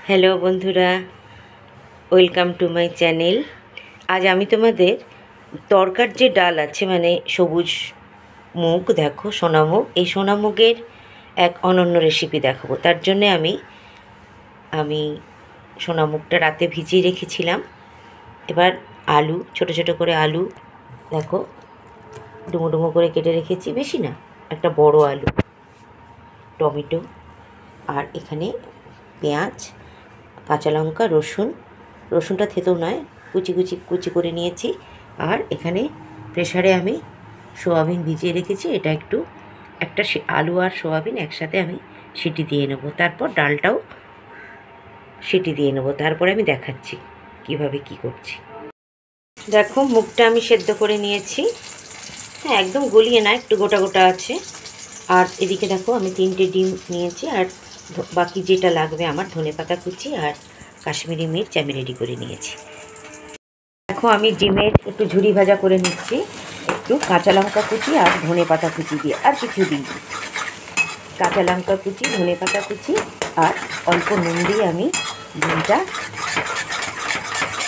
Hello বন্ধুরা, welcome to my channel. আজ আমি তোমাদের তরকার যে ডাল আছে মানে সবুজ মুগ, দেখো সোনামুগ, এই সোনামুগের এক অনন্য রেসিপি দেখাবো। তার জন্যে আমি সোনামুগটা রাতে ভিজিয়ে রেখেছিলাম। এবার আলু, ছোট ছোট করে আলু দেখো ডুমো ডুমো করে কেটে রেখেছি, বেশি না, একটা বড় আলু, টমেটো, আর এখানে পেঁয়াজ, কাঁচা লঙ্কা, রসুনটা থেতো নয়, কুচি করে নিয়েছি। আর এখানে প্রেসারে আমি সোয়াবিন ভিজিয়ে রেখেছি। এটা একটা আলু আর সোয়াবিন একসাথে আমি সিটি দিয়ে নেব, তারপর ডালটাও সিটি দিয়ে নেব, তারপরে আমি দেখাচ্ছি কিভাবে কি করছি। দেখো মুগটা আমি সেদ্ধ করে নিয়েছি। হ্যাঁ, একদম গলিয়ে না, একটু গোটা গোটা আছে। আর এদিকে দেখো আমি 3টে ডিম নিয়েছি, আর বাকি যেটা লাগবে আমার ধনেপাতা কুচি আর কাশ্মীরি মির্চ আমি রেডি করে নিয়েছি। দেখো আমি ডিমের একটু ঝুরি ভাজা করে নিচ্ছি, একটু কাঁচা লঙ্কা কুচি আর ধনেপাতা কুচি দিয়ে, আর কিছু দিই। কাঁচা লঙ্কা কুচি, ধনেপাতা কুচি আর অল্প নুন দিয়ে আমি ডিমটা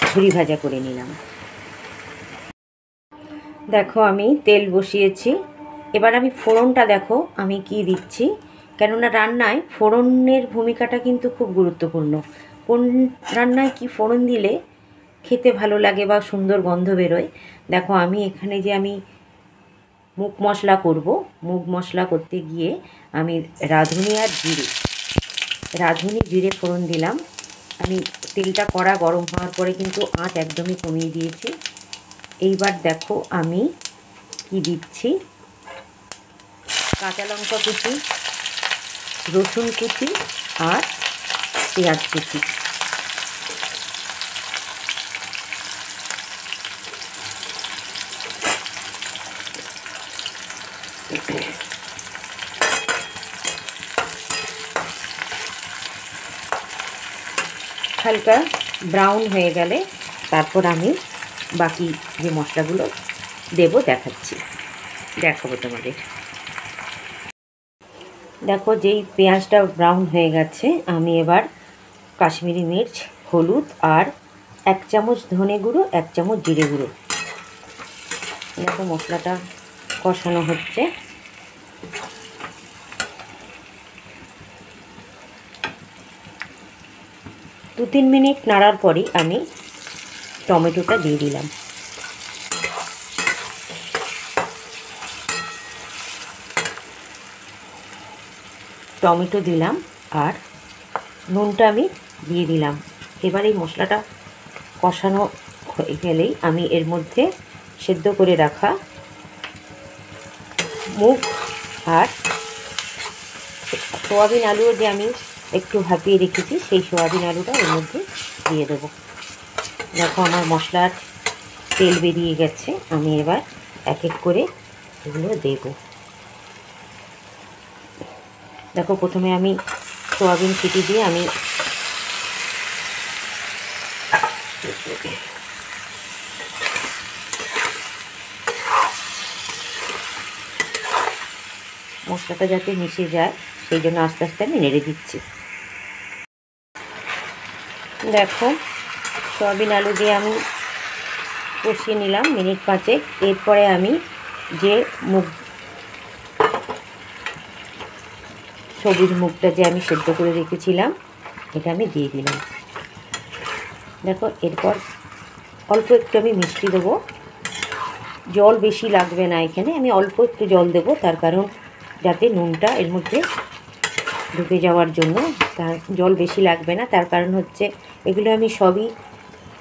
ঝুরি ভাজা করে নিলাম। দেখো আমি তেল বসিয়েছি। এবার আমি ফোড়নটা দেখো আমি কি দিচ্ছি, কেননা রান্নায় ফোড়নের ভূমিকাটা কিন্তু খুব গুরুত্বপূর্ণ। কোন রান্নায় কি ফোড়ন দিলে খেতে ভালো লাগে বা সুন্দর গন্ধ বেরোয়। দেখো আমি এখানে যে আমি মুগ মশলা করতে গিয়ে আমি রাঁধুনি জিরে ফোড়ন দিলাম। আমি তেলটা কড়া গরম হওয়ার পরে কিন্তু আঁচ একদমই কমিয়ে দিয়েছি। এইবার দেখো আমি কি দিচ্ছি, কাঁচা লঙ্কা কুচি, রসুন কুচি আর পেঁয়াজ কুচি। হালকা ব্রাউন হয়ে গেলে তারপর আমি বাকি যে মশলাগুলো দেখাবো তোমাদের। দেখো যেই পেঁয়াজটা ব্রাউন হয়ে গেছে, আমি এবার কাশ্মীরি মির্চ, হলুদ আর 1 চামচ ধনে গুঁড়ো, 1 চামচ জিরে গুঁড়ো, দেখো মশলাটা কষানো হচ্ছে। দু 3 মিনিট নাড়ার পরই আমি টমেটোটা দিয়ে দিলাম। টমেটো দিলাম আর নুনটা আমি দিয়ে দিলাম। এবার এই মশলাটা কষানো হয়ে গেলেই আমি এর মধ্যে সেদ্ধ করে রাখা মুগ আর সোয়াবিন আলুও যে আমি একটু ভাপিয়ে রেখেছি, সেই সোয়াবিন আলুটা এর মধ্যে দিয়ে দেবো। দেখো আমার মশলার তেল বেরিয়ে গেছে, আমি এবার এক এক করে এগুলো দেব। দেখো প্রথমে আমি সোয়াবিন সিটি দিয়ে আমি মশলাটা যাতে মিশে যায় সেই জন্য আস্তে আস্তে আমি নেড়ে দিচ্ছি। দেখো সয়াবিন আলু দিয়ে আমি কষিয়ে নিলাম মিনিট 5। এরপরে আমি যে সবুজ মুগটা যে আমি সেদ্ধ করে রেখেছিলাম এটা আমি দিয়ে দিলাম। দেখো এরপর অল্প একটু আমি মিষ্টি দেবো, জল বেশি লাগবে না, এখানে আমি অল্প একটু জল দেবো, তার কারণ যাতে নুনটা এর মধ্যে ঢুকে যাওয়ার জন্য। তার জল বেশি লাগবে না, তার কারণ হচ্ছে এগুলো আমি সবই,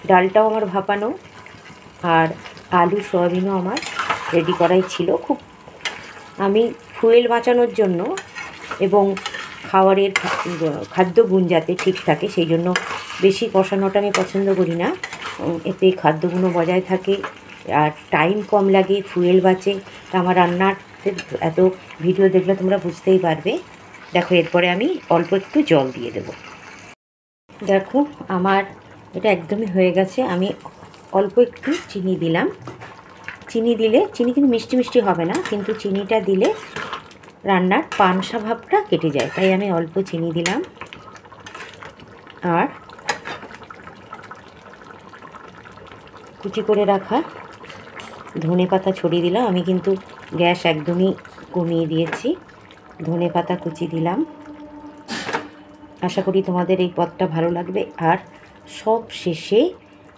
ডালটাও আমার ভাপানো আর আলু সয়াবিনও আমার রেডি করাই ছিল। খুব আমি ফুয়েল বাঁচানোর জন্য এবং খাবারের খাদ্যগুণ যাতে ঠিক থাকে সেই জন্য বেশি কষানোটা আমি পছন্দ করি না। এতে খাদ্যগুণও বজায় থাকে আর টাইম কম লাগে, ফুয়েল বাঁচে। তা আমার রান্নার এত ভিডিও দেখলে তোমরা বুঝতেই পারবে। দেখো এরপরে আমি অল্প একটু জল দিয়ে দেব। দেখো আমার এটা একদমই হয়ে গেছে। আমি অল্প একটু চিনি দিলাম। চিনি কিন্তু মিষ্টি মিষ্টি হবে না, কিন্তু চিনিটা দিলে রান্নার পানসা ভাবটা কেটে যায়, তাই আমি অল্প চিনি দিলাম। আর কুচি করে রাখা ধনেপাতা ছড়িয়ে দিলাম। আমি কিন্তু গ্যাস একদমই কমিয়ে দিয়েছি। ধনেপাতা কুচি দিলাম। আশা করি তোমাদের এই পদটা ভালো লাগবে। আর সব শেষে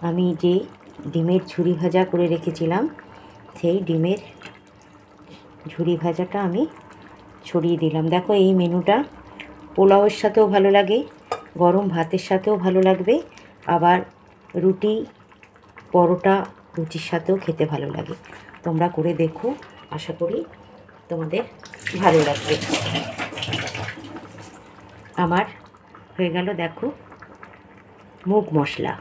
আমি যে ডিমের ঝুরি ভাজা করে রেখেছিলাম সেই ডিমের ঝুরি ভাজাটা আমি ছড়িয়ে দিলাম। দেখো এই মেনুটা পোলাওয়ের সাথেও ভালো লাগে, গরম ভাতের সাথেও ভালো লাগবে, আবার রুটি পরোটা রুটির সাথেও খেতে ভালো লাগে। তোমরা করে দেখো, আশা করি তোমাদের ভালো লাগবে। আমার হয়ে গেল দেখো মুগ মশলা।